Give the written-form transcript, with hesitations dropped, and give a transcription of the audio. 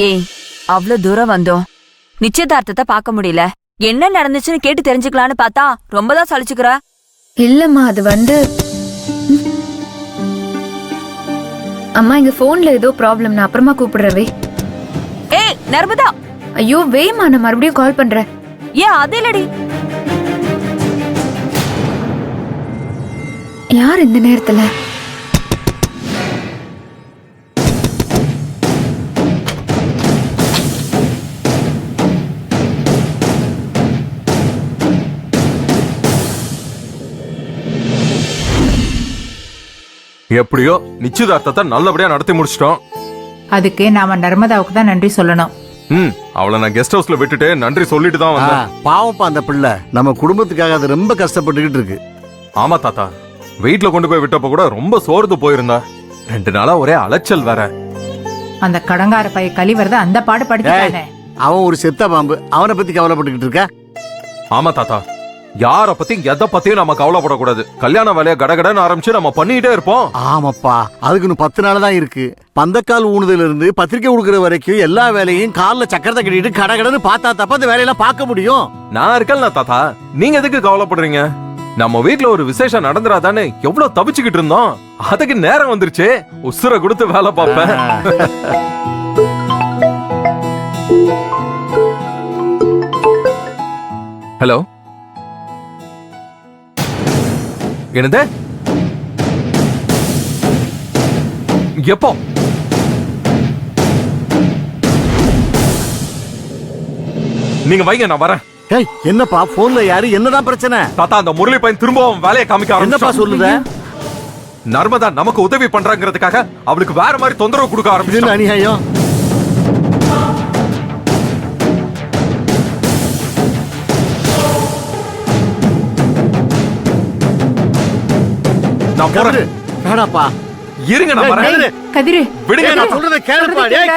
ஏய், அவ்ளோ தூரம் வந்தோம், நிச்சயதார்த்தத்தை பார்க்க முடியல. என்ன நடந்துச்சுன்னு கேட்டு தெரிஞ்சுக்கலான்னு பார்த்தா ரொம்பதான் சலிச்சுக்கிற. இல்லம்மா அது அம்மா இங்க போன்ல ஏதோ ப்ராப்ளம், நான் அப்புறமா கூப்பிடுறவே. ஏய் நர்மதா, ஐயோ வேமா, நான் மறுபடியும் கால் பண்றேன். ஏன் அது இல்லடி. யார் இந்த நேரத்துல? எப்படியோ நிச்சயதார்த்தத்தை நல்லபடியா நடத்தி முடிச்சிட்டோம். அதுக்கு நாம நர்மதாவுக்கு தான் நன்றி சொல்லணும். அவளை நான் கெஸ்ட் ஹவுஸ்ல விட்டுட்டு நன்றி சொல்லிட்டு தான் வந்தேன். பாவப்பா அந்த பிள்ளை நம்ம குடும்பத்துக்காக அது ரொம்ப கஷ்டப்பட்டுக்கிட்டு இருக்கு. ஆமா தாத்தா, வீட்டுல கொண்டு போய் விட்டப்ப கூட ரொம்ப சோர்ந்து போயிருந்தா. 2 நாளா ஒரே அலைச்சல் வேற. அந்த கடங்கார பைய கழிவறத அந்த பாடு படுத்திட்டானே. அவன் ஒரு செத்த பாம்பு, அவனை பத்தி கவலைப்பட்டுக்கிட்டு இருக்க. ஆமா தாத்தா, யார பத்தி எதை பத்தியும் நம்ம கவலைப்படக்கூடாது. கல்யாண வேலையை கடகடன்னு ஆரம்பிச்சு நம்ம பண்ணிட்டே இருப்போம். ஆமாப்பா, அதுக்கு இன்னும் 10 நாள் தான் இருக்கு. பந்தக்கால் ஊணுதல இருந்து பத்திரிக்கை கொடுக்கற வரைக்கும் எல்லா வேலையும் கால்ல சக்கரத்தை கட்டிட்டு கடகடன்னு பார்த்தா தப்ப அந்த வேலையெல்லாம் பார்க்க முடியும். நான் இருக்கல தாத்தா, நீங்க எதுக்கு கவலைப்படுறீங்க? நம்ம வீட்ல ஒரு விசேஷம் நடந்துராதானே எவ்வளவு தவிச்சுக்கிட்டு இருந்தோம். அதுக்கு நேரம் வந்துருச்சு, உசுர கொடுத்து வேலை பார்ப்பேன். ஹலோ, என்னது? எப்போ? நீங்க வைங்க, நான் வரேன். ஏய் என்னப்பா போன்ல யாரு, என்னதான் பிரச்சனை? தாத்தா, அந்த முரளி பையன் திரும்பவும் வேலையை காமிக்க என்னப்பா ஆரம்பிச்சான். சொல்லுத? நர்மதா நமக்கு உதவி பண்றாங்கிறதுக்காக அவளுக்கு வேற மாதிரி தொந்தரவு கொடுக்க இது ஆரம்பிச்சு. அநியாயம். நான் போறேன். வேணாப்பா, இருங்க, நான் வரேன். கதிரு விடுங்க, நான் சொல்றத கேளுப்பா. டேய்